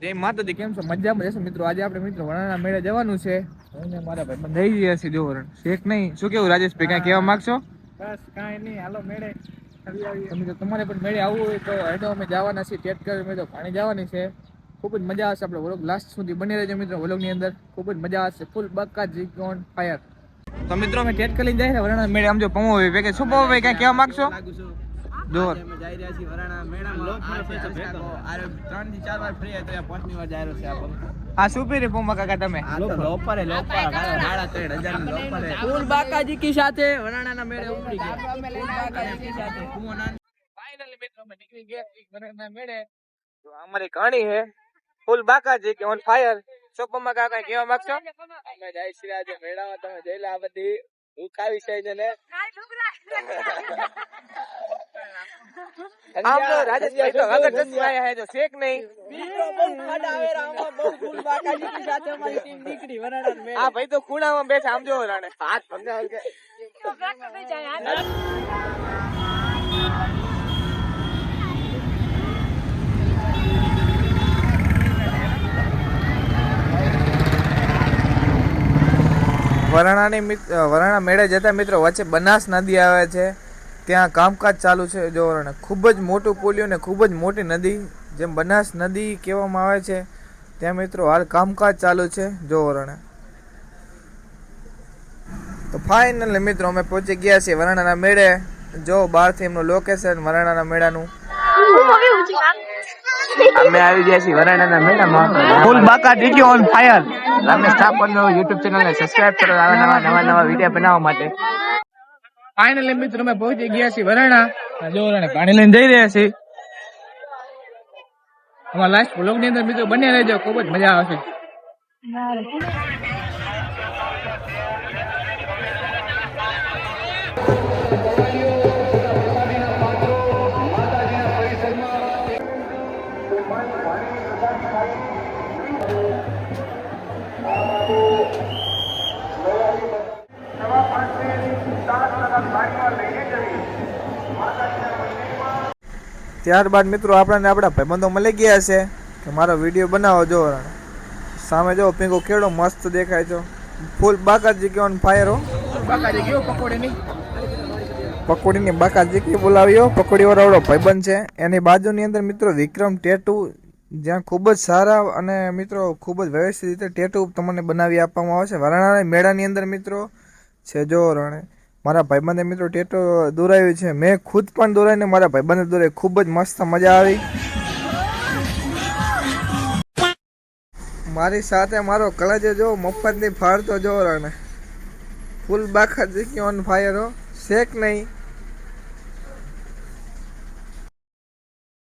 જય માતાજી, કેમ છો? મજામાં જશો મિત્રો? આજે આપણે મિત્રો વરાણા મેળે જવાનું છે. અને મારા ભાઈ બંધ થઈ ગયા છે જોરણ શેક નહીં. શું કેવું રાજેશભાઈ, કાંઈ કહેવા માંગશો? બસ કાંઈ નહીં, હાલો મેળે મિત્રો તમારે પણ મેળે આવવું હોય તો હેડો, અમે જવાના છીએ ટેટકર મેં તો પાણી જવાની છે. ખૂબ જ મજા આવશે. આપણે વ્લોગ લાસ્ટ સુધી બની રહેજો મિત્રો. વ્લોગની અંદર ખૂબ જ મજા આવશે. ફૂલ બકાજી ઓન ફાયર. તો મિત્રો અમે ટેટકર લઈને જાય વરાણા મેળે. આમ જો પમો ભાઈ પેકે શું પમો ભાઈ કાંઈ કહેવા માંગશો? જો અમે જઈ રહ્યા છીએ વરાણા મેળામાં. 3 થી 4 વાર ફ્રી હતો, 5મી વાર જઈ રહ્યો છે આપણે. આ શું પહેરી પમા કાકા તમે? લોપરે 3,500 ની લોપરે ફૂલ બાકાજી કી સાથે વરાણાના મેળે ઉપડી ગયા. ફૂલ બાકાજી કી સાથે ફાઇનલી મિત્રો અમે નીકળી ગયા વરાણા મેળે. તો અમારી કહાણી છે ફૂલ બાકાજી કે ઓન ફાયર. શું પમા કાકા કહેવા માંગશો? અમે જઈ છીએ આજે મેળામાં. તમે જોઈ લે આ બધી ઉખાવી છે ને આમ તો રાજેશભાઈ તો વગર ચશ્મા આયા હે જો શેક નહીં. મિત્રો બહુ ખાડા આવે રામમાં. બહુ ફૂલ બાકાજી કી સાથે અમારી ટીમ નીકળી વરાણા મેળે. આ ભાઈ તો ખૂણામાં બેઠા. આમ જો રાણે હાથ પકડાવ કે વરાણા મેળે જતા મિત્રો વચ્ચે બનાસ નદી આવે છે. ત્યાં કામકાજ ચાલુ છે જો ખૂબ જ મોટું પુલિયું ને ખૂબ જ મોટી નદી જેમ બનાસ નદી કહેવામાં આવે છે. ત્યાં મિત્રો હાલ કામકાજ ચાલુ છે જો વરાણા. તો ફાઇનલી મિત્રો અમે પહોંચી ગયા છીએ વરાણાના મેળે. જો બહારથી એમનું લોકેશન વરાણાના મેળાનું. અમે આવી ગયા છીએ વરાણાના મેળામાં. ફૂલ બાકા ડીજે ઓન ફાયર. રમેશ ઠાકોરનો YouTube ચેનલને સબસ્ક્રાઇબ કરો નવા વિડીયો બનાવવા માટે. ફાઇનલી મિત્રો અમે પહોંચી ગયા છીએ વરાણા. જો વરાણા પાણી લઈને જઈ રહ્યા છીએ. અમારા લાસ્ટ વ્લોગ ની અંદર મિત્રો બન્યા રહેજો, ખૂબ જ મજા આવશે. ત્યારબાદ મિત્રો આપણને આપણા ભાઈબંધો મળી ગયા છે કે મારો વિડીયો બનાવો. જો સામે જો પીંગો કેળો મસ્ત દેખાય છે. ફૂલ બાકાજી કે ઓન ફાયર હો. બાકાજી કેવો પકોડીની બાકાજી કે બોલાવ્યો. પકોડી વાળો ભાઈબંધ છે. એની બાજુની અંદર મિત્રો વિક્રમ ટેટુ, જ્યાં ખૂબ જ સારા અને મિત્રો ખૂબ જ વ્યવસ્થિત રીતે ટેટુ તમને બનાવી આપવામાં આવે છે વરાણાના મેળાની અંદર મિત્રો છે. જો રણે મારા ભાઈબંધે મિત્રો ટેટો દોરાવ્યું છે. મેં ખુદ પણ દોરાવીને મારા ભાઈબંધે દોરાવી. ખૂબ જ મસ્ત મજા આવી. મારી સાથે મારો કલાજે જો મફતની ફાળતો જો રણે. ફૂલ બાકાજી ઓન ફાયર હો. શેક નહીં.